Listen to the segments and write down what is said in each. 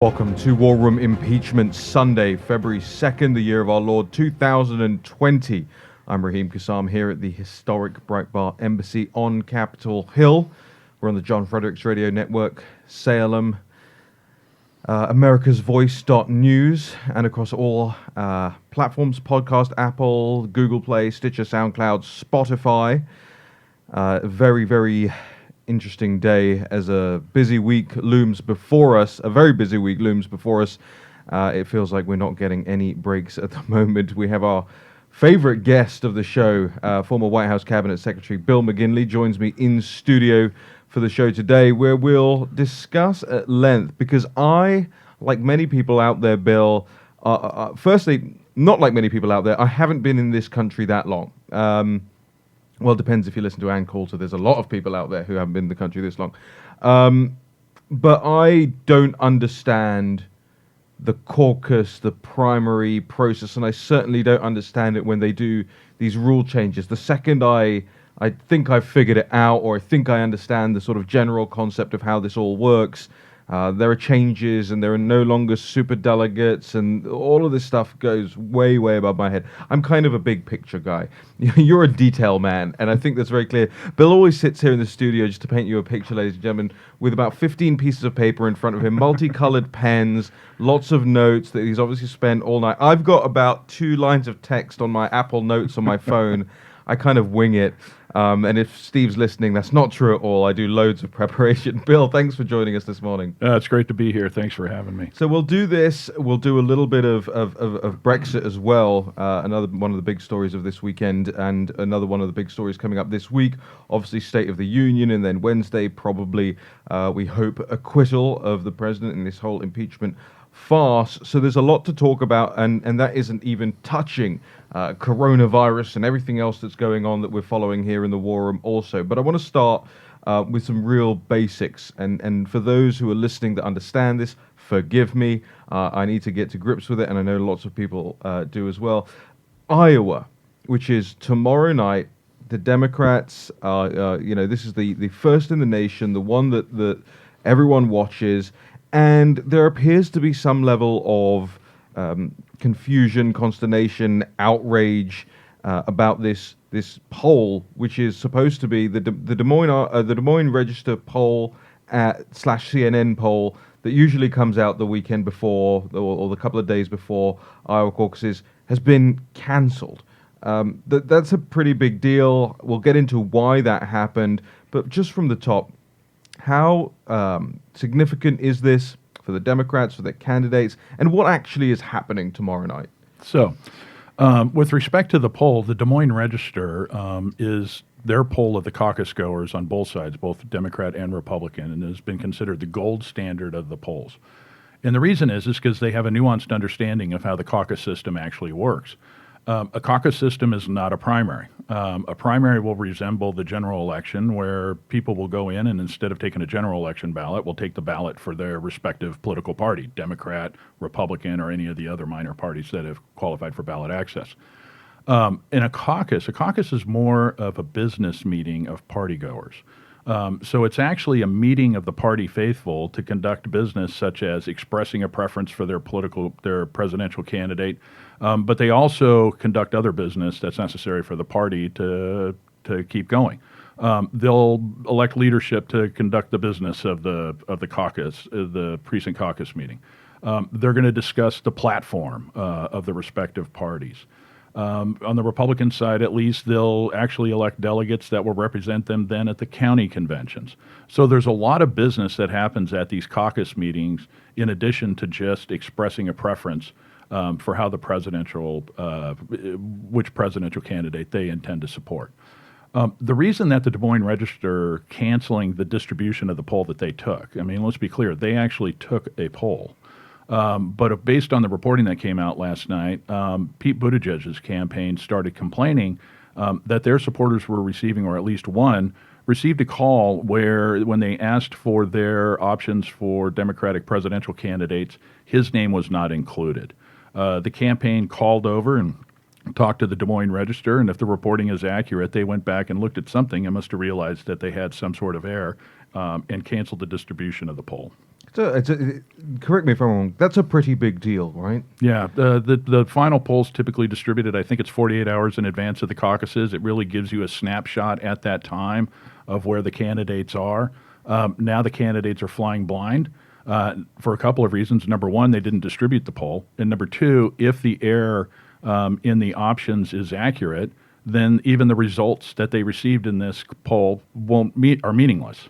Welcome to War Room Impeachment Sunday, February 2nd, the year of our Lord 2020. I'm Raheem Kassam here at the historic Breitbart Embassy on Capitol Hill. We're on the John Fredericks Radio Network, Salem, America's Voice.news, and across all platforms, podcast, Apple, Google Play, Stitcher, SoundCloud, Spotify. Very interesting day as a busy week looms before us. A very busy week looms before us. It feels like we're not getting any breaks at the moment. We have our favorite guest of the show, former White House Cabinet Secretary Bill McGinley, joins me in studio for the show today, where we'll discuss at length, because I, like many people out there, Bill, firstly, not like many people out there, I haven't been in this country that long. Well, it depends if you listen to Ann Coulter. There's a lot of people out there who haven't been in the country this long. But I don't understand the caucus, the primary process, and I certainly don't understand it when they do these rule changes. The second I think I've figured it out, or I think I understand the sort of general concept of how this all works, there are changes and there are no longer super delegates, and all of this stuff goes way above my head. I'm kind of a big picture guy. You're a detail man, and I think that's very clear. Bill always sits here in the studio, just to paint you a picture, ladies and gentlemen, with about 15 pieces of paper in front of him, multicolored pens, lots of notes that he's obviously spent all night. I've got about 2 lines of text on my Apple Notes on my phone. I kind of wing it. And if Steve's listening, that's not true at all. I do loads of preparation. Bill, thanks for joining us this morning. It's great to be here. Thanks for having me. So we'll do this. We'll do a little bit of Brexit as well. Another one of the big stories of this weekend, and another one of the big stories coming up this week. Obviously, State of the Union, and then Wednesday, probably, we hope, acquittal of the president in this whole impeachment farce. So there's a lot to talk about, and that isn't even touching coronavirus and everything else that's going on that we're following here in the War Room also. But I want to start with some real basics, and for those who are listening that understand this, forgive me. I need to get to grips with it, and I know lots of people do as well. Iowa, which is tomorrow night. The Democrats, this is the first in the nation, the one that everyone watches. And there appears to be some level of confusion, consternation, outrage about this poll, which is supposed to be the Des Moines Register poll slash CNN poll that usually comes out the weekend before or the couple of days before Iowa caucuses, has been canceled. That's a pretty big deal. We'll get into why that happened, but just from the top, how significant is this for the Democrats, for their candidates, and what actually is happening tomorrow night? So, with respect to the poll, the Des Moines Register is their poll of the caucus goers on both sides, both Democrat and Republican, and has been considered the gold standard of the polls. And the reason is because they have a nuanced understanding of how the caucus system actually works. A caucus system is not a primary. A primary will resemble the general election, where people will go in and instead of taking a general election ballot, will take the ballot for their respective political party, Democrat, Republican, or any of the other minor parties that have qualified for ballot access. In a caucus is more of a business meeting of party goers. So it's actually a meeting of the party faithful to conduct business, such as expressing a preference for their presidential candidate, but they also conduct other business that's necessary for the party to keep going. They'll elect leadership to conduct the business of the caucus, the precinct caucus meeting. They're going to discuss the platform of the respective parties. On the Republican side, at least, they'll actually elect delegates that will represent them then at the county conventions. So there's a lot of business that happens at these caucus meetings, in addition to just expressing a preference for how which presidential candidate they intend to support. The reason that the Des Moines Register canceling the distribution of the poll that they took, I mean, let's be clear, they actually took a poll. But based on the reporting that came out last night, Pete Buttigieg's campaign started complaining that their supporters were receiving, or at least one, received a call where when they asked for their options for Democratic presidential candidates, his name was not included. The campaign called over and talked to the Des Moines Register, and if the reporting is accurate, they went back and looked at something and must have realized that they had some sort of error and canceled the distribution of the poll. Correct me if I'm wrong. That's a pretty big deal, right? Yeah, the final poll's typically distributed, I think it's 48 hours in advance of the caucuses. It really gives you a snapshot at that time of where the candidates are. Now the candidates are flying blind for a couple of reasons. Number one, they didn't distribute the poll. And number two, if the error in the options is accurate, then even the results that they received in this poll are meaningless.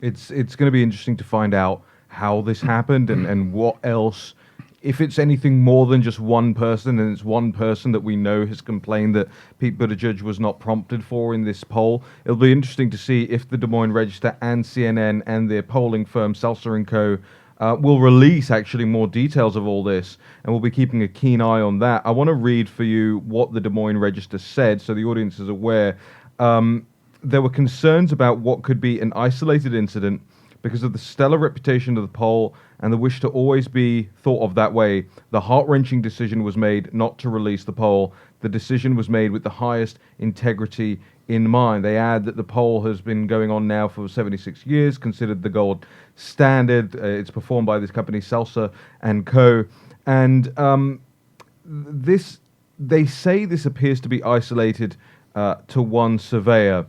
It's going to be interesting to find out how this happened and what else. If it's anything more than just one person, and it's one person that we know has complained that Pete Buttigieg was not prompted for in this poll, it'll be interesting to see if the Des Moines Register and CNN and their polling firm Seltzer & Co. Will release actually more details of all this, and we'll be keeping a keen eye on that. I want to read for you what the Des Moines Register said so the audience is aware. There were concerns about what could be an isolated incident because of the stellar reputation of the poll and the wish to always be thought of that way. The heart-wrenching decision was made not to release the poll. The decision was made with the highest integrity in mind. They add that the poll has been going on now for 76 years, considered the gold standard. It's performed by this company, Seltzer & Co. And they say this appears to be isolated to one surveyor.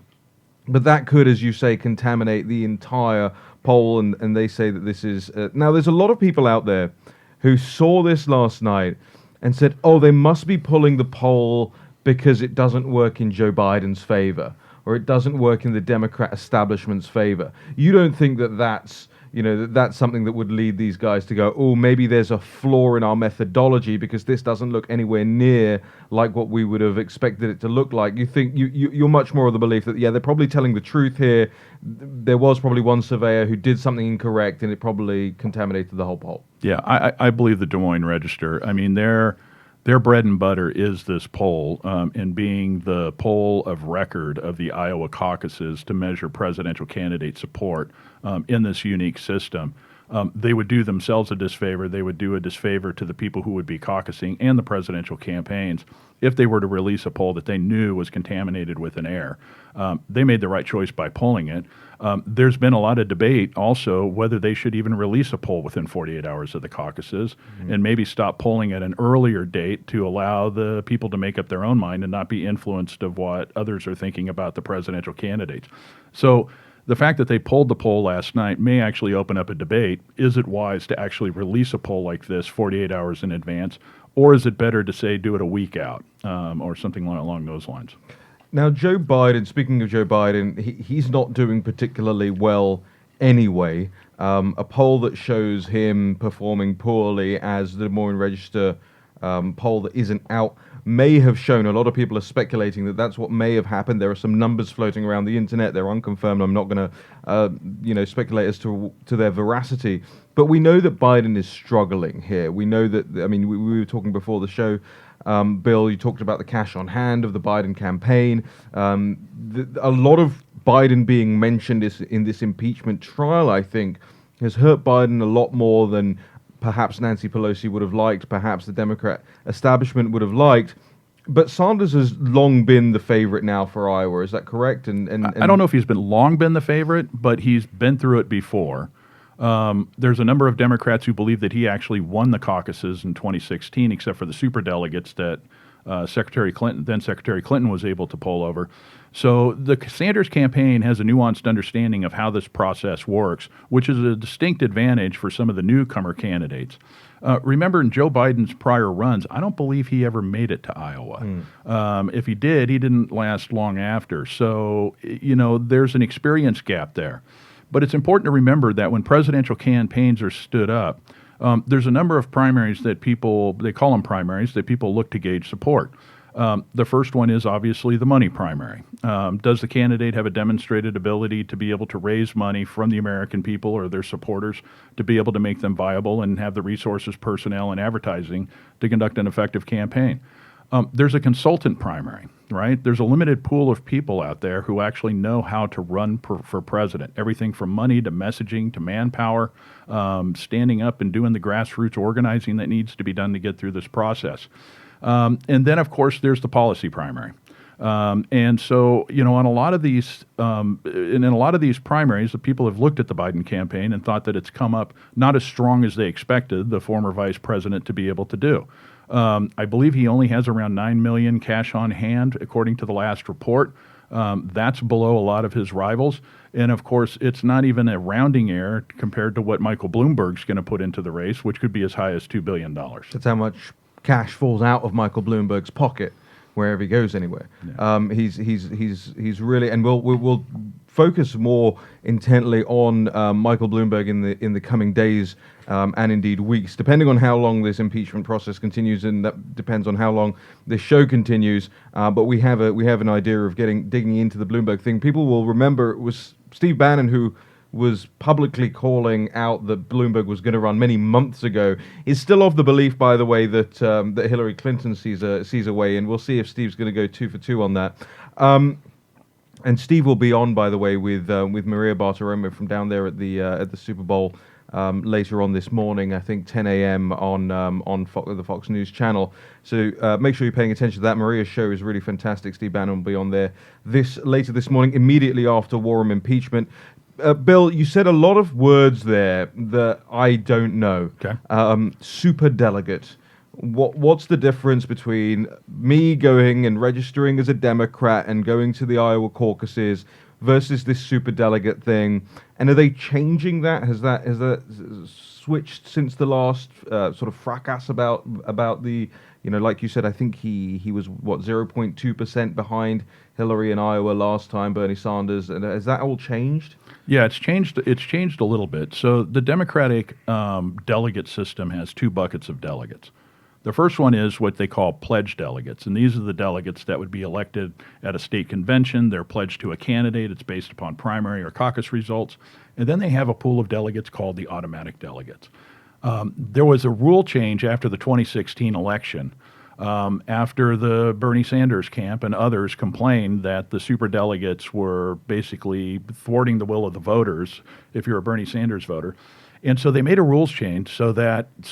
But that could, as you say, contaminate the entire poll, and they say that this is... now, there's a lot of people out there who saw this last night and said, oh, they must be pulling the poll because it doesn't work in Joe Biden's favor, or it doesn't work in the Democrat establishment's favor. You don't think that that's... that's something that would lead these guys to go, oh, maybe there's a flaw in our methodology because this doesn't look anywhere near like what we would have expected it to look like. You think you're much more of the belief that, yeah, they're probably telling the truth here. There was probably one surveyor who did something incorrect and it probably contaminated the whole poll. Yeah, I believe the Des Moines Register. I mean, their bread and butter is this poll, and being the poll of record of the Iowa caucuses to measure presidential candidate support in this unique system. They would do themselves a disfavor. They would do a disfavor to the people who would be caucusing and the presidential campaigns if they were to release a poll that they knew was contaminated with an error. They made the right choice by pulling it. There's been a lot of debate also whether they should even release a poll within 48 hours of the caucuses and maybe stop polling at an earlier date to allow the people to make up their own mind and not be influenced of what others are thinking about the presidential candidates. So the fact that they pulled the poll last night may actually open up a debate. Is it wise to actually release a poll like this 48 hours in advance, or is it better to say do it a week out or something along those lines? Now, Joe Biden, speaking of Joe Biden, he's not doing particularly well anyway. A poll that shows him performing poorly, as the Des Moines Register poll that isn't out may have shown. A lot of people are speculating that that's what may have happened. There are some numbers floating around the internet. They're unconfirmed. I'm not going to, speculate as to their veracity. But we know that Biden is struggling here. We know that, I mean, we were talking before the show, Bill, you talked about the cash on hand of the Biden campaign. A lot of Biden being mentioned in this impeachment trial, I think, has hurt Biden a lot more than perhaps Nancy Pelosi would have liked, perhaps the Democrat establishment would have liked. But Sanders has long been the favorite now for Iowa. Is that correct? And I don't know if he's long been the favorite, but he's been through it before. There's a number of Democrats who believe that he actually won the caucuses in 2016, except for the superdelegates that then Secretary Clinton was able to poll over. So the Sanders campaign has a nuanced understanding of how this process works, which is a distinct advantage for some of the newcomer candidates. Remember, in Joe Biden's prior runs, I don't believe he ever made it to Iowa. If he did, he didn't last long after. So, there's an experience gap there. But it's important to remember that when presidential campaigns are stood up, there's a number of primaries that they call them primaries, that people look to gauge support. The first one is obviously the money primary. Does the candidate have a demonstrated ability to be able to raise money from the American people or their supporters to be able to make them viable and have the resources, personnel, and advertising to conduct an effective campaign? There's a consultant primary, right? There's a limited pool of people out there who actually know how to run for president. Everything from money to messaging to manpower, standing up and doing the grassroots organizing that needs to be done to get through this process. And then, of course, there's the policy primary. And so, on a lot of these, in a lot of these primaries, the people have looked at the Biden campaign and thought that it's come up not as strong as they expected the former vice president to be able to do. I believe he only has around 9 million cash on hand, according to the last report. That's below a lot of his rivals. And of course, it's not even a rounding error compared to what Michael Bloomberg's going to put into the race, which could be as high as $2 billion. That's how much cash falls out of Michael Bloomberg's pocket wherever he goes anywhere. Yeah. He's really, and we'll focus more intently on Michael Bloomberg in the coming days and indeed weeks, depending on how long this impeachment process continues, and that depends on how long this show continues. But we have an idea of digging into the Bloomberg thing. People will remember it was Steve Bannon who was publicly calling out that Bloomberg was going to run many months ago. Is still of the belief, by the way, that that Hillary Clinton sees a way, and we'll see if Steve's going to go 2 for 2 on that. And Steve will be on, by the way, with Maria Bartiromo from down there at the Super Bowl later on this morning. I think 10 a.m. on the Fox News channel. So make sure you're paying attention to that. Maria's show is really fantastic. Steve Bannon will be on there later this morning, immediately after war and impeachment. Bill, you said a lot of words there that I don't know. Okay. Super delegate. What's the difference between me going and registering as a Democrat and going to the Iowa caucuses versus this super delegate thing? And are they changing that? Has that switched since the last sort of fracas about the, like you said, I think he was 0.2% behind Hillary in Iowa last time, Bernie Sanders, and has that all changed? Yeah, it's changed. It's changed a little bit. So the Democratic delegate system has 2 buckets of delegates. The first one is what they call pledge delegates, and these are the delegates that would be elected at a state convention. They're pledged to a candidate. It's based upon primary or caucus results. And then they have a pool of delegates called the automatic delegates. There was a rule change after the 2016 election, after the Bernie Sanders camp and others complained that the superdelegates were basically thwarting the will of the voters if you're a Bernie Sanders voter. And so they made a rules change so that the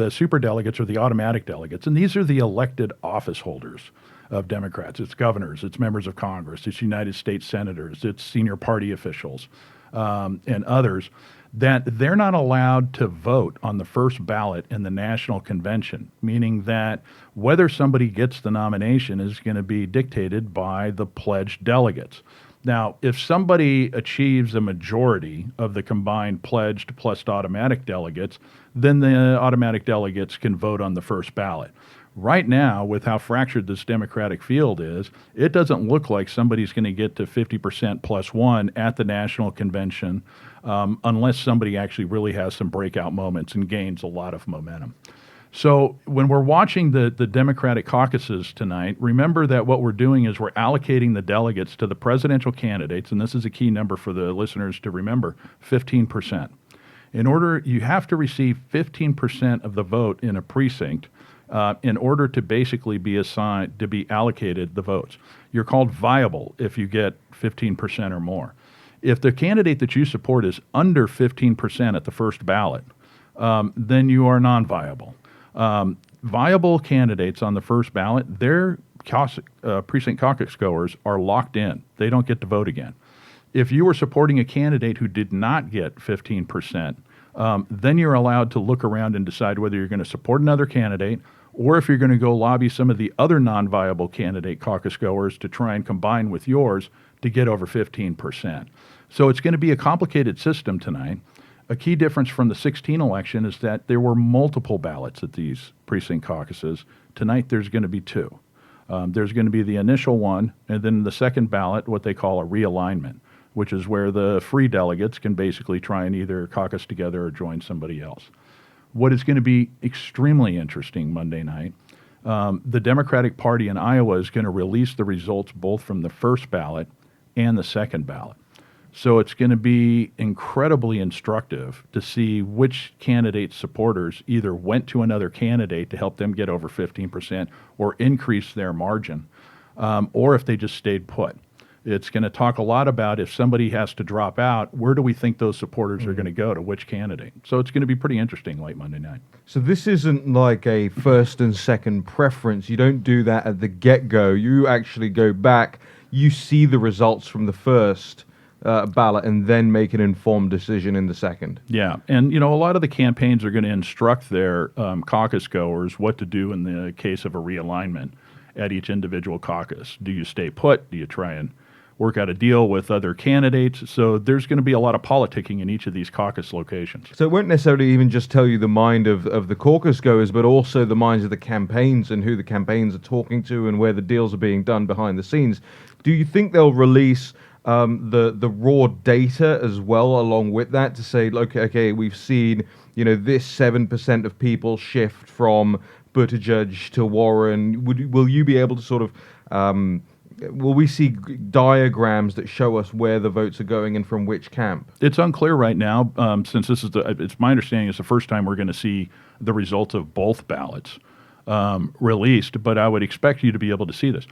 superdelegates are the automatic delegates, and these are the elected office holders of Democrats. It's governors, it's members of Congress, it's United States senators, it's senior party officials, and others, that they're not allowed to vote on the first ballot in the national convention, meaning that whether somebody gets the nomination is going to be dictated by the pledged delegates. Now, if somebody achieves a majority of the combined pledged plus automatic delegates, then the automatic delegates can vote on the first ballot. Right now, with how fractured this Democratic field is, it doesn't look like somebody's going to get to 50% plus 1 at the national convention unless somebody actually really has some breakout moments and gains a lot of momentum. So when we're watching the Democratic caucuses tonight, remember that what we're doing is we're allocating the delegates to the presidential candidates, and this is a key number for the listeners to remember, 15%. You have to receive 15% of the vote in a precinct in order to basically be assigned, to be allocated the votes. You're called viable if you get 15% or more. If the candidate that you support is under 15% at the first ballot, then you are non-viable. Viable candidates on the first ballot, their precinct caucus goers are locked in. They don't get to vote again. If you were supporting a candidate who did not get 15%, then you're allowed to look around and decide whether you're going to support another candidate or if you're going to go lobby some of the other non-viable candidate caucus goers to try and combine with yours to get over 15%. So it's going to be a complicated system tonight. A key difference from the 2016 election is that there were multiple ballots at these precinct caucuses. Tonight, there's going to be 2. There's going to be the initial one, and then the second ballot, what they call a realignment, which is where the free delegates can basically try and either caucus together or join somebody else. What is going to be extremely interesting Monday night, the Democratic Party in Iowa is going to release the results both from the first ballot and the second ballot. So it's going to be incredibly instructive to see which candidate's supporters either went to another candidate to help them get over 15% or increase their margin, or if they just stayed put. It's going to talk a lot about if somebody has to drop out, where do we think those supporters are going to go to which candidate? So it's going to be pretty interesting late Monday night. So this isn't like a first and second preference. You don't do that at the get-go. You actually go back, you see the results from the first ballot, and then make an informed decision in the second. Yeah, and a lot of the campaigns are going to instruct their caucus goers what to do in the case of a realignment at each individual caucus. Do you stay put? Do you try and work out a deal with other candidates? So there's going to be a lot of politicking in each of these caucus locations. So it won't necessarily even just tell you the mind of the caucus goers, but also the minds of the campaigns and who the campaigns are talking to and where the deals are being done behind the scenes. Do you think they'll release the raw data as well along with that to say, okay, we've seen, this 7% of people shift from Buttigieg to Warren? Will you be able to sort of, will we see diagrams that show us where the votes are going and from which camp? It's unclear right now, since this is it's my understanding it's the first time we're going to see the results of both ballots released, but I would expect you to be able to see this.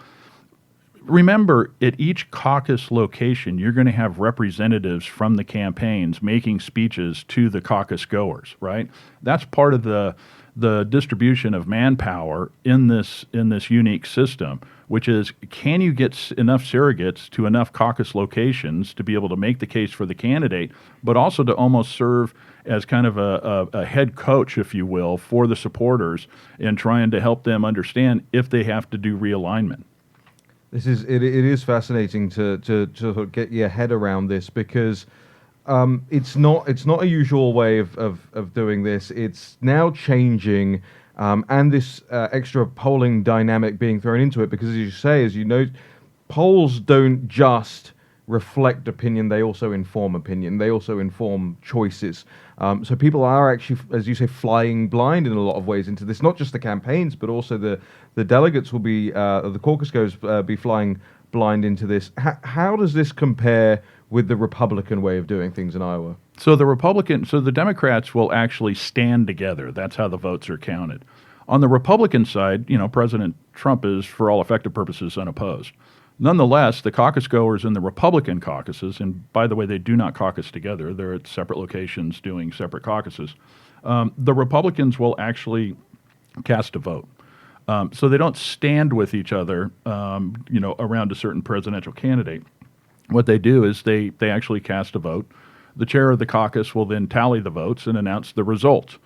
Remember, at each caucus location, you're going to have representatives from the campaigns making speeches to the caucus goers, right? That's part of the distribution of manpower in this unique system, which is, can you get enough surrogates to enough caucus locations to be able to make the case for the candidate, but also to almost serve as kind of a head coach, if you will, for the supporters in trying to help them understand if they have to do realignment. It is fascinating to sort of get your head around this because it's not a usual way of doing this. It's now changing, and this extra polling dynamic being thrown into it because, as you know, polls don't just reflect opinion; they also inform opinion. They also inform choices. So people are actually, as you say, flying blind in a lot of ways into this. Not just the campaigns, but also the delegates will be, the caucus goes be flying blind into this. How does this compare with the Republican way of doing things in Iowa? So the Democrats will actually stand together. That's how the votes are counted. On the Republican side, President Trump is, for all effective purposes, unopposed. Nonetheless, the caucus goers in the Republican caucuses, and by the way, they do not caucus together. They're at separate locations doing separate caucuses. The Republicans will actually cast a vote. So they don't stand with each other, around a certain presidential candidate. What they do is they actually cast a vote. The chair of the caucus will then tally the votes and announce the results.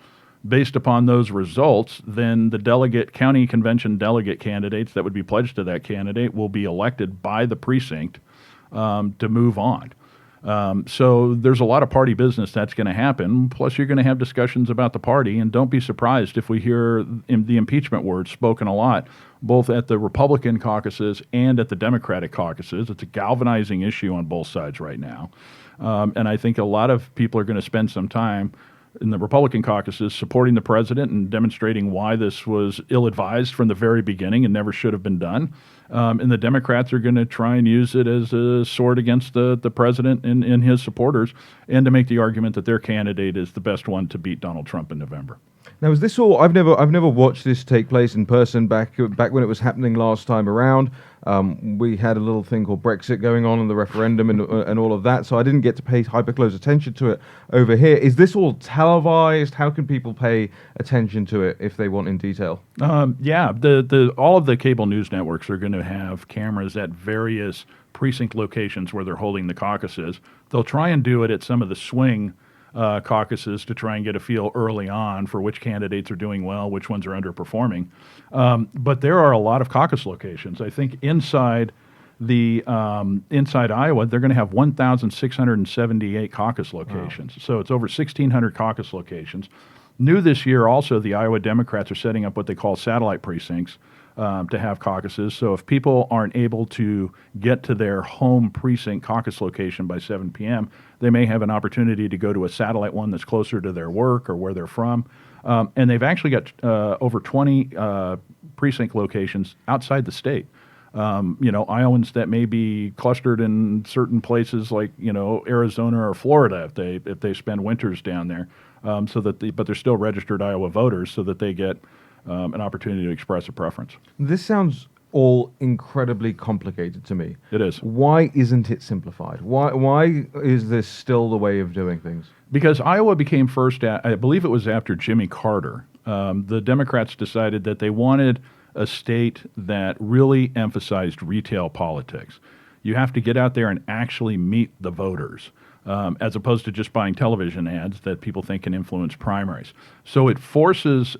Based upon those results, then the county convention delegate candidates that would be pledged to that candidate will be elected by the precinct to move on. So there's a lot of party business that's going to happen. Plus, you're going to have discussions about the party, and don't be surprised if we hear the impeachment word spoken a lot, both at the Republican caucuses and at the Democratic caucuses. It's a galvanizing issue on both sides right now. And I think a lot of people are going to spend some time in the Republican caucuses supporting the president and demonstrating why this was ill-advised from the very beginning and never should have been done. And the Democrats are going to try and use it as a sword against the president and his supporters, and to make the argument that their candidate is the best one to beat Donald Trump in November. Now, is this all? I've never watched this take place in person. Back when it was happening last time around, we had a little thing called Brexit going on and the referendum and all of that. So I didn't get to pay hyper close attention to it over here. Is this all televised? How can people pay attention to it if they want in detail? Yeah, all of the cable news networks are going to have cameras at various precinct locations where they're holding the caucuses. They'll try and do it at some of the swing caucuses to try and get a feel early on for which candidates are doing well, which ones are underperforming. But there are a lot of caucus locations. I think inside Iowa, they're going to have 1,678 caucus locations. Wow. So it's over 1,600 caucus locations. New this year, also, the Iowa Democrats are setting up what they call satellite precincts to have caucuses. So if people aren't able to get to their home precinct caucus location by 7 p.m., they may have an opportunity to go to a satellite one that's closer to their work or where they're from. And they've actually got over 20 precinct locations outside the state. Iowans that may be clustered in certain places like, Arizona or Florida if they spend winters down there, but they're still registered Iowa voters so that they get an opportunity to express a preference. This sounds all incredibly complicated to me. It is. Why isn't it simplified? Why is this still the way of doing things? Because Iowa became first, I believe it was after Jimmy Carter. The Democrats decided that they wanted a state that really emphasized retail politics. You have to get out there and actually meet the voters, as opposed to just buying television ads that people think can influence primaries. So it forces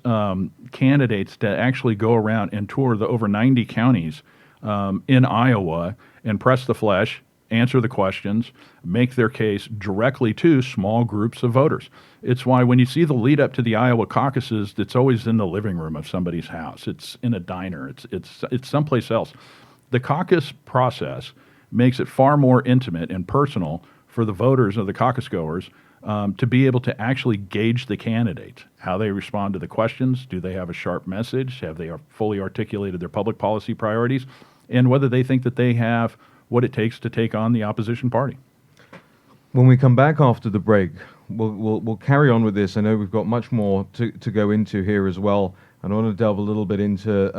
candidates to actually go around and tour the over 90 counties in Iowa and press the flesh, answer the questions, make their case directly to small groups of voters. It's why when you see the lead up to the Iowa caucuses, it's always in the living room of somebody's house. It's in a diner. It's someplace else. The caucus process makes it far more intimate and personal for the voters of the caucus goers to be able to actually gauge the candidate, how they respond to the questions, do they have a sharp message, have they fully articulated their public policy priorities, and whether they think that they have what it takes to take on the opposition party. When we come back after the break, we'll carry on with this. I know we've got much more to go into here as well. And I want to delve a little bit into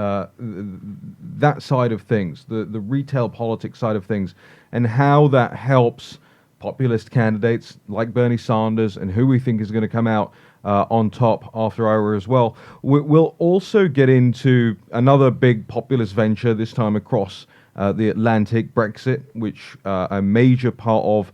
that side of things, the retail politics side of things, and how that helps populist candidates like Bernie Sanders and who we think is going to come out on top after Iowa as well. We'll also get into another big populist venture, this time across the Atlantic, Brexit, which a major part of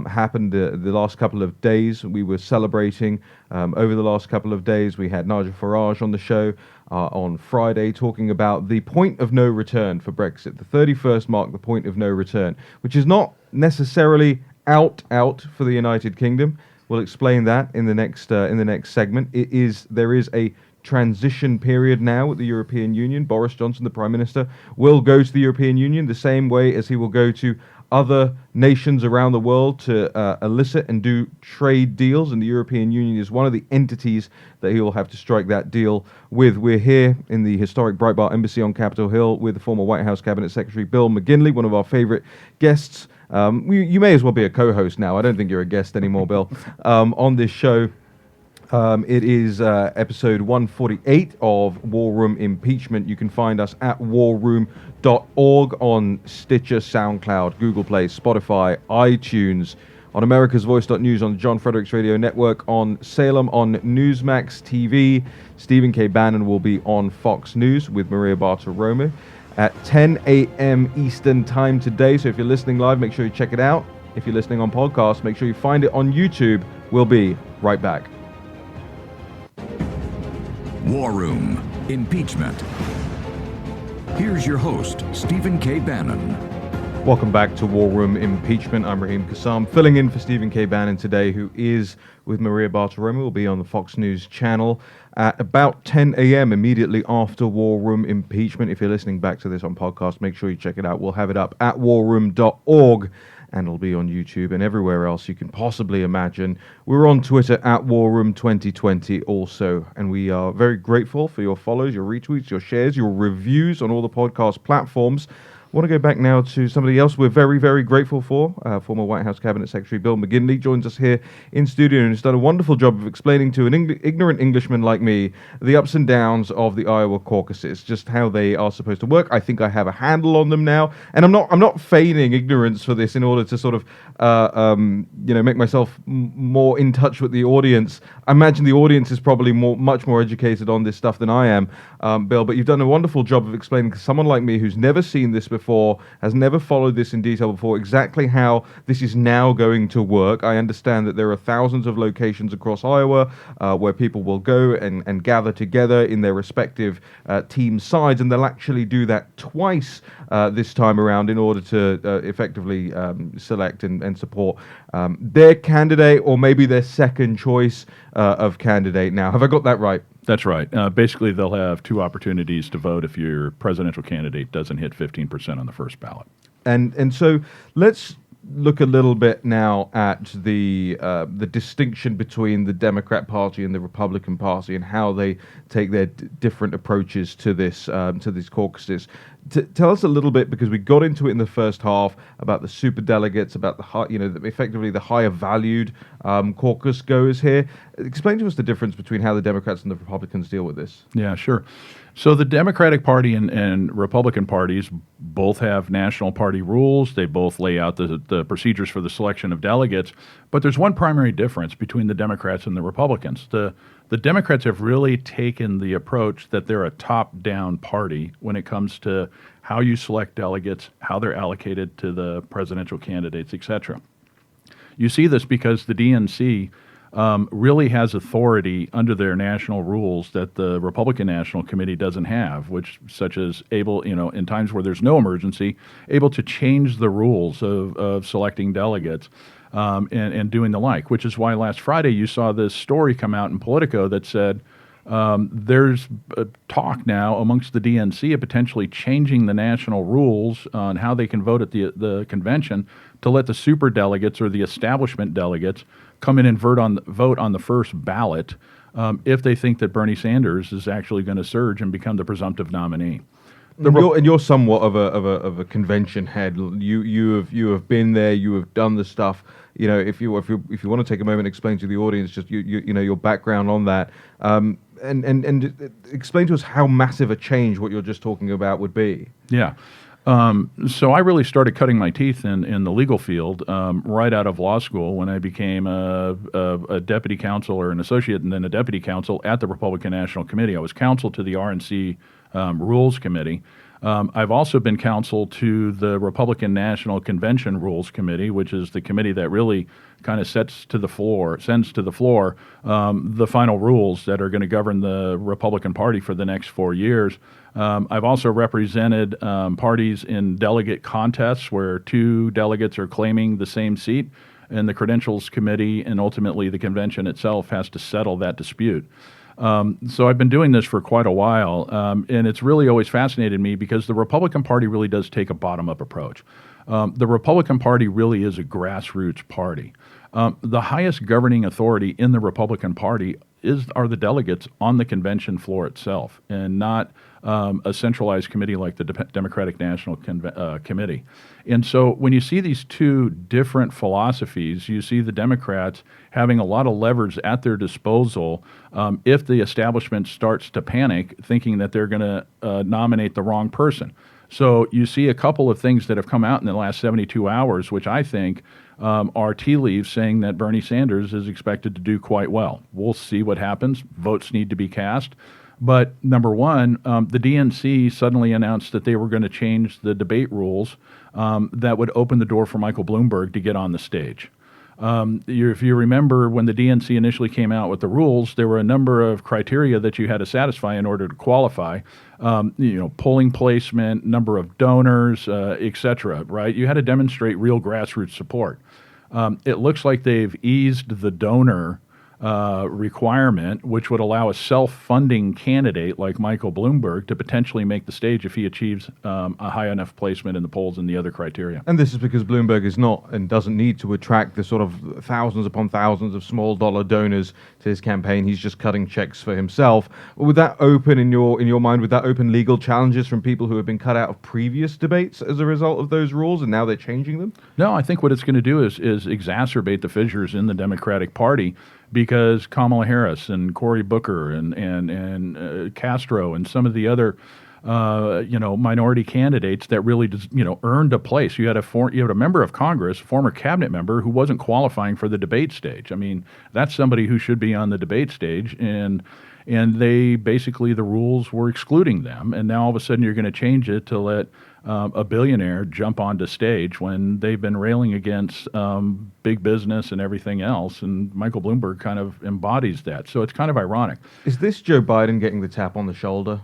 happened the last couple of days. We were celebrating over the last couple of days. We had Nigel Farage on the show on Friday talking about the point of no return for Brexit. The 31st mark, the point of no return, which is not necessarily out for the United Kingdom. We'll explain that in the next segment. There is a transition period now with the European Union. Boris Johnson, the Prime Minister, will go to the European Union the same way as he will go to other nations around the world to elicit and do trade deals, and the European Union is one of the entities that he will have to strike that deal with. We're here in the historic Breitbart Embassy on Capitol Hill with the former White House Cabinet Secretary Bill McGinley, one of our favorite guests. You may as well be a co-host now. I don't think you're a guest anymore, Bill, on this show. It is episode 148 of War Room Impeachment. You can find us at warroom.org on Stitcher, SoundCloud, Google Play, Spotify, iTunes, on americasvoice.news, on the John Fredericks Radio Network, on Salem, on Newsmax TV. Stephen K. Bannon will be on Fox News with Maria Bartiromo at 10 a.m. Eastern Time today. So if you're listening live, make sure you check it out. If you're listening on podcast, make sure you find it on YouTube. We'll be right back. War Room Impeachment. Here's your host, Stephen K. Bannon. Welcome back to War Room Impeachment. I'm Raheem Kassam, filling in for Stephen K. Bannon today, who is with Maria Bartiromo. Will be on the Fox News channel at about 10 a.m. immediately after War Room Impeachment. If you're listening back to this on podcast, make sure you check it out. We'll have it up at warroom.org. And it'll be on YouTube and everywhere else you can possibly imagine. We're on Twitter at WarRoom2020 also, and we are very grateful for your follows, your retweets, your shares, your reviews on all the podcast platforms. I want to go back now to somebody else we're very, very grateful for. Former White House Cabinet Secretary Bill McGinley joins us here in studio and has done a wonderful job of explaining to an ignorant Englishman like me the ups and downs of the Iowa caucuses, just how they are supposed to work. I think I have a handle on them now, and I'm not feigning ignorance for this in order to sort of make myself more in touch with the audience. I imagine the audience is probably much more educated on this stuff than I am, Bill. But you've done a wonderful job of explaining to someone like me who's never seen this before, has never followed this in detail before, exactly how this is now going to work. I understand that there are thousands of locations across Iowa where people will go and gather together in their respective team sides, and they'll actually do that twice this time around in order to effectively select and support their candidate, or maybe their second choice of candidate. Now, have I got that right? That's right. Basically, they'll have two opportunities to vote if your presidential candidate doesn't hit 15% on the first ballot. And so let's look a little bit now at the distinction between the Democrat Party and the Republican Party and how they take their different approaches to this to these caucuses. Tell us a little bit, because we got into it in the first half, about the super delegates, about effectively the higher valued caucus goers here. Explain to us the difference between how the Democrats and the Republicans deal with this. Yeah, sure. So the Democratic Party and Republican parties both have national party rules. They both lay out the procedures for the selection of delegates. But there's one primary difference between the Democrats and the Republicans. The Democrats have really taken the approach that they're a top-down party when it comes to how you select delegates, how they're allocated to the presidential candidates, et cetera. You see this because the DNC really has authority under their national rules that the Republican National Committee doesn't have, which such as able, in times where there's no emergency, able to change the rules of selecting delegates and doing the like, which is why last Friday you saw this story come out in Politico that said there's talk now amongst the DNC of potentially changing the national rules on how they can vote at the convention to let the super delegates or the establishment delegates come in and vote on the first ballot if they think that Bernie Sanders is actually going to surge and become the presumptive nominee. You're somewhat of a convention head. You have been there. You have done the stuff. If you want to take a moment and explain to the audience just your background on that, and explain to us how massive a change what you're just talking about would be. Yeah. So I really started cutting my teeth in the legal field right out of law school when I became a deputy counsel or an associate and then a deputy counsel at the Republican National Committee. I was counsel to the RNC Rules Committee. I've also been counsel to the Republican National Convention Rules Committee, which is the committee that really kind of sends to the floor the final rules that are going to govern the Republican Party for the next 4 years. I've also represented parties in delegate contests where two delegates are claiming the same seat, and the Credentials Committee and ultimately the convention itself has to settle that dispute. So I've been doing this for quite a while, and it's really always fascinated me because the Republican Party really does take a bottom-up approach. The Republican Party really is a grassroots party. The highest governing authority in the Republican Party are the delegates on the convention floor itself, and not a centralized committee like the Democratic National Committee. And so when you see these two different philosophies, you see the Democrats having a lot of levers at their disposal if the establishment starts to panic, thinking that they're going to nominate the wrong person. So you see a couple of things that have come out in the last 72 hours, which I think are tea leaves saying that Bernie Sanders is expected to do quite well. We'll see what happens. Votes need to be cast. But number one, the DNC suddenly announced that they were going to change the debate rules that would open the door for Michael Bloomberg to get on the stage. If you remember, when the DNC initially came out with the rules, there were a number of criteria that you had to satisfy in order to qualify. Polling placement, number of donors, et cetera, right? You had to demonstrate real grassroots support. It looks like they've eased the donor requirement, which would allow a self-funding candidate like Michael Bloomberg to potentially make the stage if he achieves a high enough placement in the polls and the other criteria. And this is because Bloomberg is not and doesn't need to attract the sort of thousands upon thousands of small dollar donors to his campaign. He's just cutting checks for himself. Would that open, in your mind, would that open legal challenges from people who have been cut out of previous debates as a result of those rules, and now they're changing them? No, I think what it's going to do is exacerbate the fissures in the Democratic Party, because Kamala Harris and Cory Booker and Castro and some of the other minority candidates that really earned a place. You had a member of Congress, a former cabinet member, who wasn't qualifying for the debate stage. I mean, that's somebody who should be on the debate stage, and they basically, the rules were excluding them, and now all of a sudden you're going to change it to let a billionaire jump onto stage when they've been railing against big business and everything else, and Michael Bloomberg kind of embodies that. So it's kind of ironic. Is this Joe Biden getting the tap on the shoulder?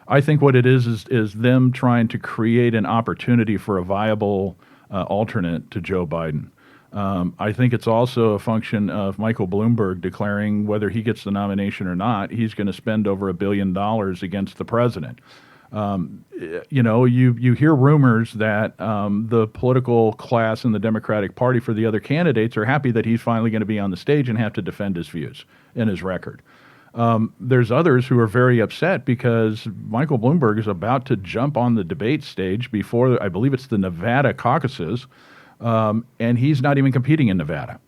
I think what it is them trying to create an opportunity for a viable alternate to Joe Biden. I think it's also a function of Michael Bloomberg declaring whether he gets the nomination or not, he's going to spend over $1 billion against the president. You hear rumors that the political class in the Democratic Party for the other candidates are happy that he's finally going to be on the stage and have to defend his views and his record. There's others who are very upset because Michael Bloomberg is about to jump on the debate stage before, I believe it's the Nevada caucuses, and he's not even competing in Nevada.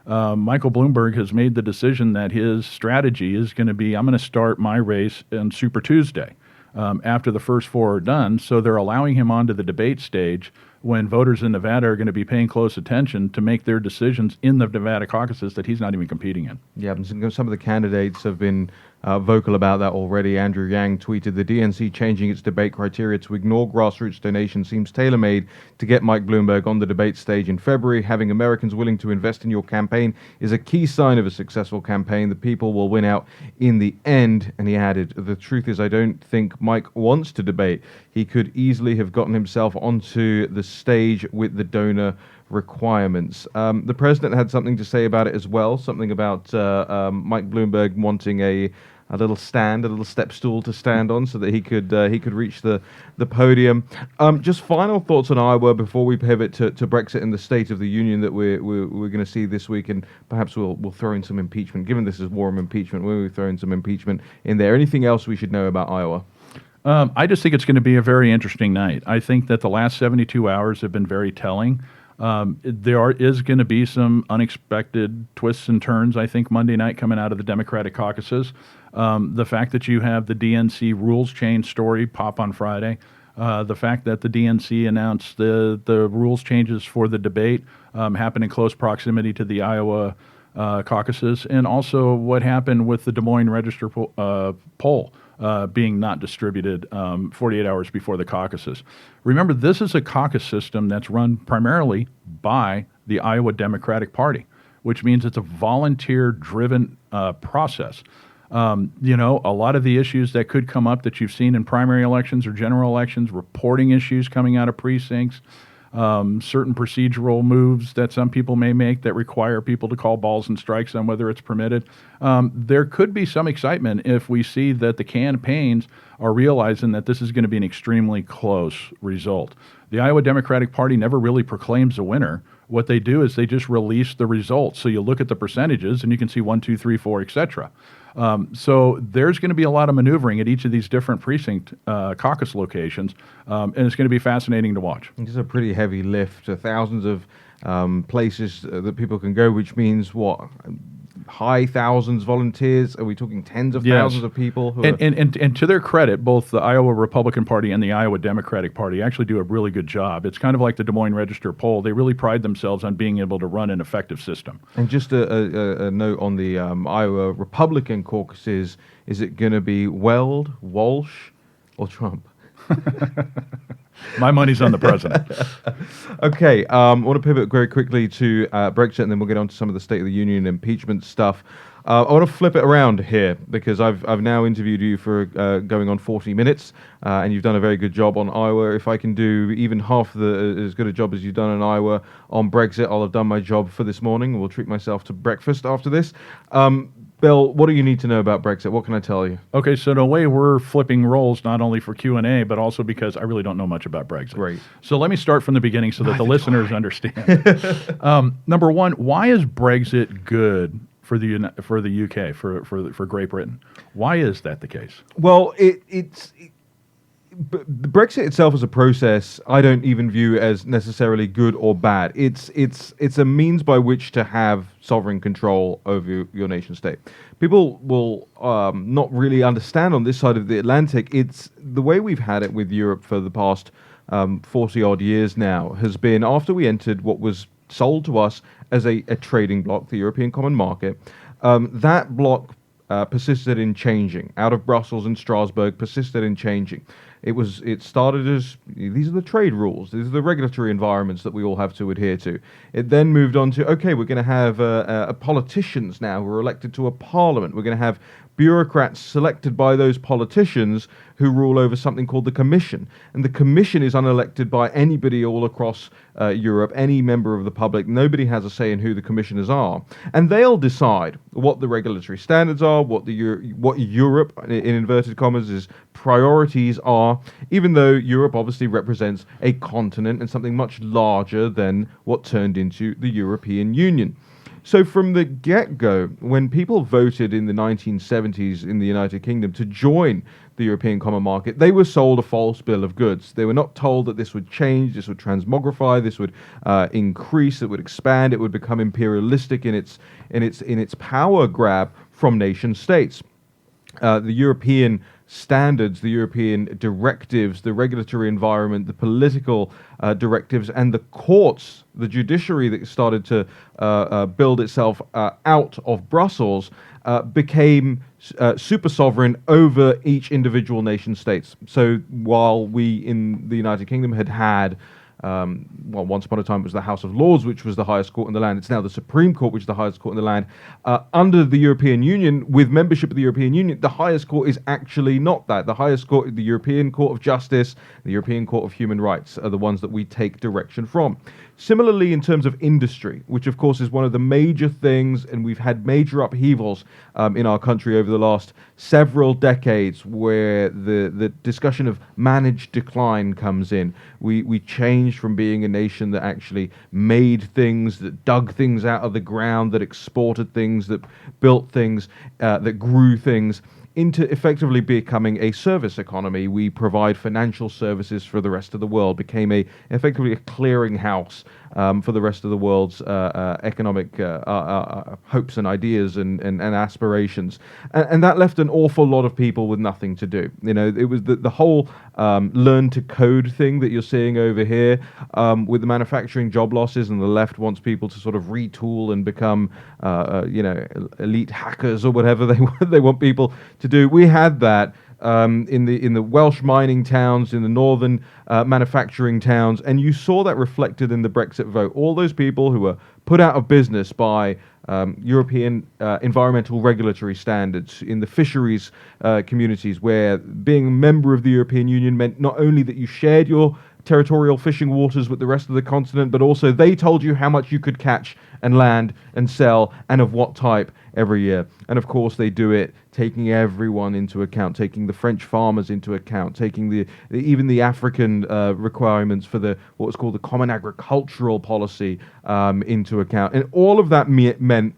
Michael Bloomberg has made the decision that his strategy is going to be, I'm going to start my race on Super Tuesday after the first four are done. So they're allowing him onto the debate stage when voters in Nevada are going to be paying close attention to make their decisions in the Nevada caucuses that he's not even competing in. Yeah, and some of the candidates have been vocal about that already. Andrew Yang tweeted, the DNC changing its debate criteria to ignore grassroots donations seems tailor-made to get Mike Bloomberg on the debate stage in February. Having Americans willing to invest in your campaign is a key sign of a successful campaign. The people will win out in the end. And he added, the truth is I don't think Mike wants to debate. He could easily have gotten himself onto the stage with the donor requirements. The president had something to say about it as well, something about Mike Bloomberg wanting a little stand, a little step stool to stand on so that he could reach the podium. Just final thoughts on Iowa before we pivot to Brexit and the State of the Union that we're going to see this week, and perhaps we'll throw in some impeachment. Given this is warm impeachment, we'll throw in some impeachment in there. Anything else we should know about Iowa? I just think it's going to be a very interesting night. I think that the last 72 hours have been very telling. There is going to be some unexpected twists and turns, I think, Monday night coming out of the Democratic caucuses. The fact that you have the DNC rules change story pop on Friday, the fact that the DNC announced the rules changes for the debate happen in close proximity to the Iowa caucuses, and also what happened with the Des Moines Register poll being not distributed 48 hours before the caucuses. Remember, this is a caucus system that's run primarily by the Iowa Democratic Party, which means it's a volunteer-driven process. A lot of the issues that could come up that you've seen in primary elections or general elections, reporting issues coming out of precincts, certain procedural moves that some people may make that require people to call balls and strikes on whether it's permitted. There could be some excitement if we see that the campaigns are realizing that this is going to be an extremely close result. The Iowa Democratic Party never really proclaims a winner. What they do is they just release the results. So you look at the percentages and you can see 1, 2, 3, 4, et cetera. So there's going to be a lot of maneuvering at each of these different precinct caucus locations, and it's going to be fascinating to watch. It's a pretty heavy lift, thousands of places that people can go, which means what? High thousands volunteers? Are we talking tens of thousands of people? And to their credit, both the Iowa Republican Party and the Iowa Democratic Party actually do a really good job. It's kind of like the Des Moines Register poll. They really pride themselves on being able to run an effective system. And just a note on the Iowa Republican caucuses, is it going to be Weld, Walsh, or Trump? My money's on the president. Okay, I want to pivot very quickly to Brexit, and then we'll get on to some of the State of the Union impeachment stuff. I want to flip it around here because I've now interviewed you for going on 40 minutes, and you've done a very good job on Iowa. If I can do even half as good a job as you've done in Iowa on Brexit, I'll have done my job for this morning. We'll treat myself to breakfast after this. Bill, what do you need to know about Brexit? What can I tell you? Okay, so in a way, we're flipping roles not only for Q&A, but also because I really don't know much about Brexit. Great. So let me start from the beginning so that the listeners understand. Number one, why is Brexit good for the UK, for Great Britain? Why is that the case? Well, Brexit itself as a process, I don't even view as necessarily good or bad. It's a means by which to have sovereign control over your nation state. People will not really understand on this side of the Atlantic. It's the way we've had it with Europe for the past 40 odd years now has been after we entered what was sold to us as a trading bloc, the European Common Market. That bloc persisted in changing. Out of Brussels and Strasbourg, persisted in changing. It started as, these are the trade rules, these are the regulatory environments that we all have to adhere to. It then moved on to, okay, we're going to have politicians now who are elected to a parliament. We're going to have bureaucrats selected by those politicians who rule over something called the Commission. And the Commission is unelected by anybody all across Europe, any member of the public. Nobody has a say in who the commissioners are. And they'll decide what the regulatory standards are, what Europe, in inverted commas, priorities are, even though Europe obviously represents a continent and something much larger than what turned into the European Union. So from the get-go, when people voted in the 1970s in the United Kingdom to join the European Common Market, they were sold a false bill of goods. They were not told that this would change, this would transmogrify, this would increase, it would expand, it would become imperialistic in its power grab from nation states. The European standards, the European directives, the regulatory environment, the political directives, and the courts, the judiciary that started to build itself out of Brussels became super sovereign over each individual nation states. So while we in the United Kingdom had once upon a time it was the House of Lords, which was the highest court in the land. It's now the Supreme Court, which is the highest court in the land. Under the European Union, with membership of the European Union, the highest court is actually not that. The highest court, the European Court of Justice, the European Court of Human Rights, are the ones that we take direction from. Similarly, in terms of industry, which of course is one of the major things, and we've had major upheavals in our country over the last several decades, where the discussion of managed decline comes in. We changed from being a nation that actually made things, that dug things out of the ground, that exported things, that built things, that grew things, into effectively becoming a service economy. We provide financial services for the rest of the world, became effectively a clearinghouse for the rest of the world's economic hopes and ideas and aspirations. And that left an awful lot of people with nothing to do. You know, it was the whole learn to code thing that you're seeing over here with the manufacturing job losses, and the left wants people to sort of retool and become, elite hackers or whatever they want people to do. We had that in the Welsh mining towns, in the northern manufacturing towns, and you saw that reflected in the Brexit vote. All those people who were put out of business by European environmental regulatory standards, in the fisheries communities, where being a member of the European Union meant not only that you shared your territorial fishing waters with the rest of the continent, but also they told you how much you could catch and land and sell, and of what type every year. And of course they do it taking everyone into account, taking the French farmers into account, taking even the African requirements for what was called the Common Agricultural Policy into account. And all of that meant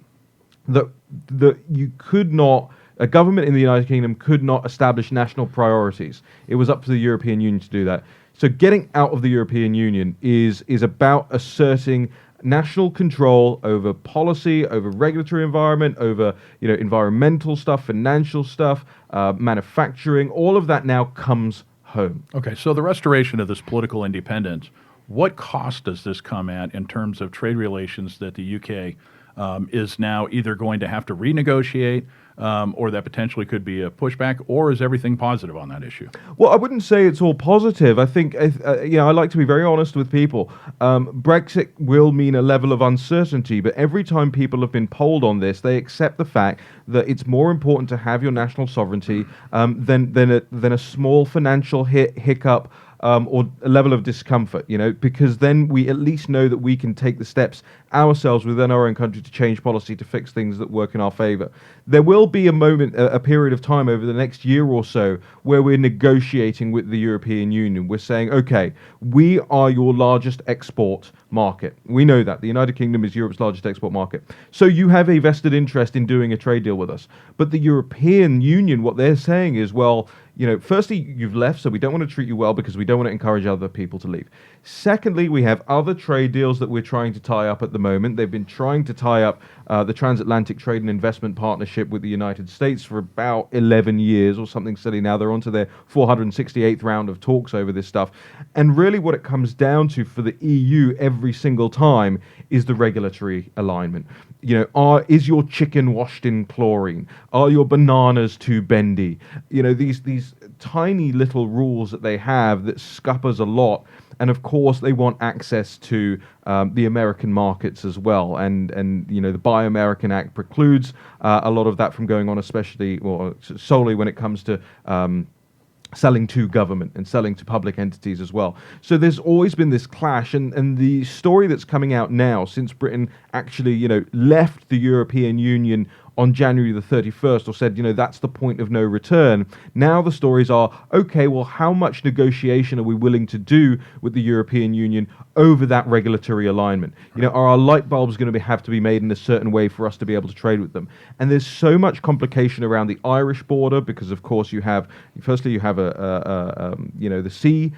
that you could not, a government in the United Kingdom could not establish national priorities. It was up to the European Union to do that. So getting out of the European Union is about asserting national control over policy, over regulatory environment, over environmental stuff, financial stuff, manufacturing. All of that now comes home. Okay, so the restoration of this political independence, what cost does this come at in terms of trade relations that the UK is now either going to have to renegotiate, or that potentially could be a pushback, or is everything positive on that issue? Well, I wouldn't say it's all positive. I think, I like to be very honest with people. Brexit will mean a level of uncertainty, but every time people have been polled on this, they accept the fact that it's more important to have your national sovereignty than a small financial hiccup or a level of discomfort, because then we at least know that we can take the steps ourselves within our own country to change policy, to fix things that work in our favor. There will be a period of time over the next year or so where we're negotiating with the European Union. We're saying, okay, we are your largest export market. We know that. The United Kingdom is Europe's largest export market. So you have a vested interest in doing a trade deal with us. But the European Union, what they're saying is, well, firstly, you've left, so we don't want to treat you well because we don't want to encourage other people to leave. Secondly, we have other trade deals that we're trying to tie up at the moment. They've been trying to tie up the Transatlantic Trade and Investment Partnership with the United States for about 11 years or something silly now. They're onto their 468th round of talks over this stuff. And really what it comes down to for the EU every single time is the regulatory alignment. Is your chicken washed in chlorine? Are your bananas too bendy? These tiny little rules that they have that scuppers a lot. And of course, they want access to the American markets as well. And the Buy American Act precludes a lot of that from going on, especially or solely when it comes to selling to government and selling to public entities as well. So there's always been this clash, and the story that's coming out now, since Britain actually, left the European Union on January the 31st, or said, that's the point of no return. Now the stories are, okay, well, how much negotiation are we willing to do with the European Union over that regulatory alignment? Are our light bulbs going to have to be made in a certain way for us to be able to trade with them? And there's so much complication around the Irish border because, of course, you have the sea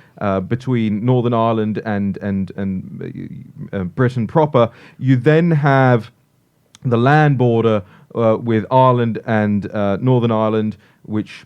between Northern Ireland and Britain proper. You then have the land border with Ireland and Northern Ireland, which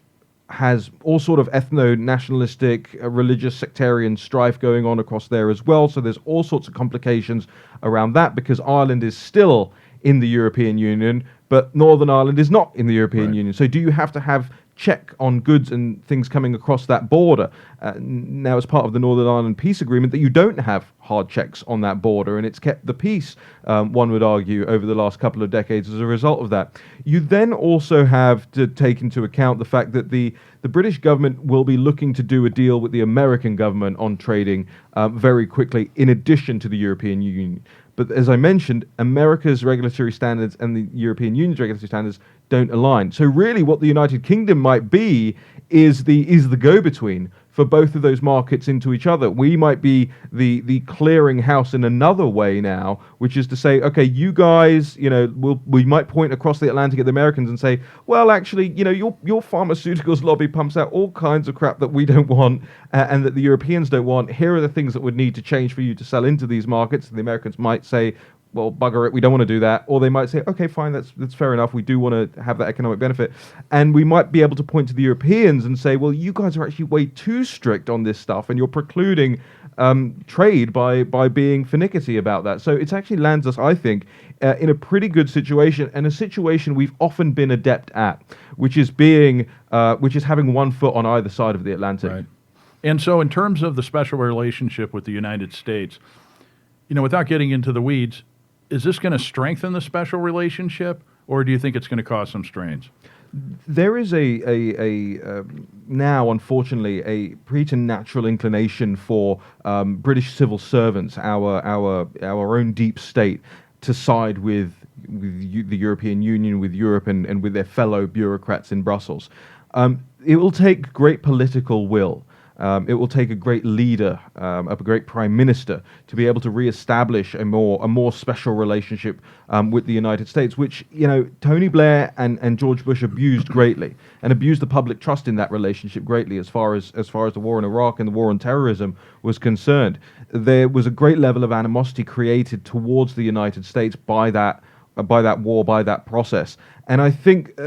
has all sort of ethno-nationalistic, religious, sectarian strife going on across there as well. So there's all sorts of complications around that because Ireland is still in the European Union, but Northern Ireland is not in the European Union. So do you have to have check on goods and things coming across that border? Now, as part of the Northern Ireland peace agreement, that you don't have hard checks on that border, and it's kept the peace, one would argue, over the last couple of decades as a result of that. You then also have to take into account the fact that the British government will be looking to do a deal with the American government on trading very quickly, in addition to the European Union. But as I mentioned, America's regulatory standards and the European Union's regulatory standards don't align. So really what the United Kingdom might be is the go-between for both of those markets into each other. We might be the clearing house in another way now, which is to say, okay, you guys, we might point across the Atlantic at the Americans and say, well, actually, your pharmaceuticals lobby pumps out all kinds of crap that we don't want and that the Europeans don't want. Here are the things that would need to change for you to sell into these markets. And the Americans might say, well, bugger it, we don't want to do that. Or they might say, okay, fine, that's fair enough. We do want to have that economic benefit. And we might be able to point to the Europeans and say, well, you guys are actually way too strict on this stuff, and you're precluding trade by being finicky about that. So it actually lands us, I think, in a pretty good situation, and a situation we've often been adept at, which is having one foot on either side of the Atlantic. Right. And so in terms of the special relationship with the United States, without getting into the weeds, is this going to strengthen the special relationship, or do you think it's going to cause some strains? There is now, unfortunately, a preternatural inclination for British civil servants, our own deep state, to side with the European Union, with Europe, and with their fellow bureaucrats in Brussels. It will take great political will. It will take a great leader, a great prime minister, to be able to reestablish a more special relationship with the United States, which Tony Blair and George Bush abused greatly, and abused the public trust in that relationship greatly as far as the war in Iraq and the war on terrorism was concerned. There was a great level of animosity created towards the United States by that war, by that process, and I think.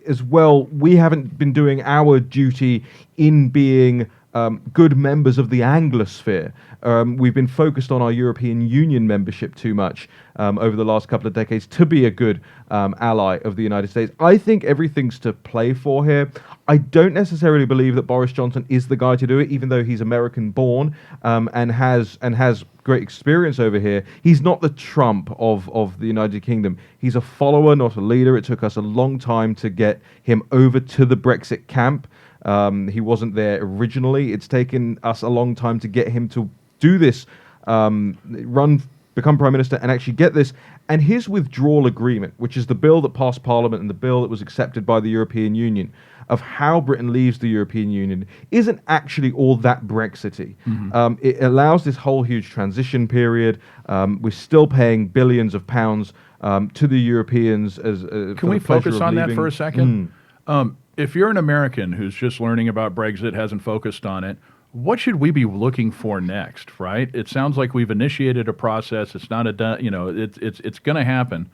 As well, we haven't been doing our duty in being good members of the Anglosphere. We've been focused on our European Union membership too much over the last couple of decades to be a good ally of the United States. I think everything's to play for here. I don't necessarily believe that Boris Johnson is the guy to do it, even though he's American-born and has great experience over here. He's not the Trump of the United Kingdom. He's a follower, not a leader. It took us a long time to get him over to the Brexit camp. He wasn't there originally. It's taken us a long time to get him to do this, become Prime Minister and actually get this. And his withdrawal agreement, which is the bill that passed Parliament and the bill that was accepted by the European Union, of how Britain leaves the European Union, isn't actually all that Brexity. Mm-hmm. It allows this whole huge transition period. We're still paying billions of pounds to the Europeans as Can we focus on that for a second? If you're an American who's just learning about Brexit, hasn't focused on it, what should we be looking for next, right? It sounds like we've initiated a process. It's not it's going to happen.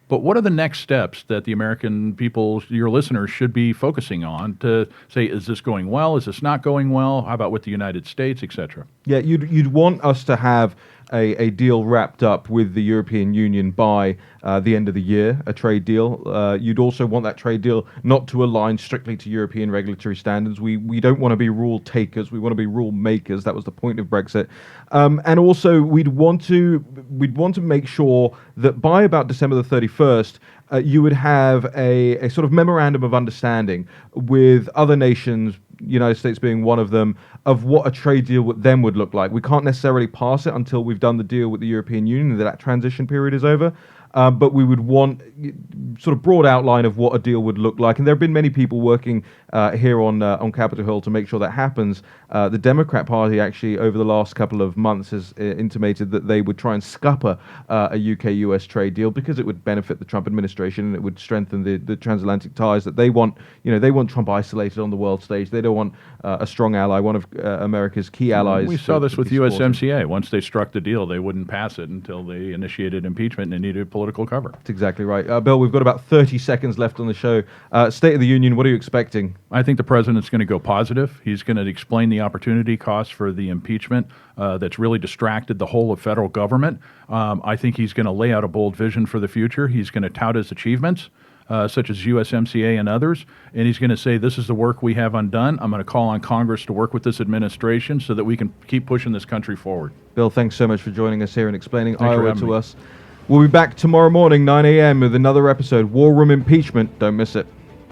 But what are the next steps that the American people, your listeners, should be focusing on to say, is this going well? Is this not going well? How about with the United States, et cetera? Yeah, you'd want us to have a deal wrapped up with the European Union by the end of the year, a trade deal. You'd also want that trade deal not to align strictly to European regulatory standards. We don't want to be rule takers. We want to be rule makers. That was the point of Brexit. And also, we'd want to make sure that by about December the 31st, you would have a sort of memorandum of understanding with other nations, United States being one of them, of what a trade deal with them would look like. We can't necessarily pass it until we've done the deal with the European Union, that transition period is over. but we would want sort of broad outline of what a deal would look like. And there have been many people working here on Capitol Hill to make sure that happens. The Democrat Party actually, over the last couple of months, has intimated that they would try and scupper a UK-US trade deal because it would benefit the Trump administration and it would strengthen the transatlantic ties that they want. They want Trump isolated on the world stage. They don't want a strong ally, one of America's key allies. We saw this with USMCA. Once they struck the deal, they wouldn't pass it until they initiated impeachment and they needed political cover. That's exactly right. Bill, we've got about 30 seconds left on the show. State of the Union, what are you expecting? I think the president's going to go positive. He's going to explain the opportunity costs for the impeachment that's really distracted the whole of federal government. I think he's going to lay out a bold vision for the future. He's going to tout his achievements, such as USMCA and others, and he's going to say, this is the work we have undone. I'm going to call on Congress to work with this administration so that we can keep pushing this country forward. Bill, thanks so much for joining us here and explaining Iowa to us. We'll be back tomorrow morning, 9 a.m. with another episode, War Room Impeachment. Don't miss it.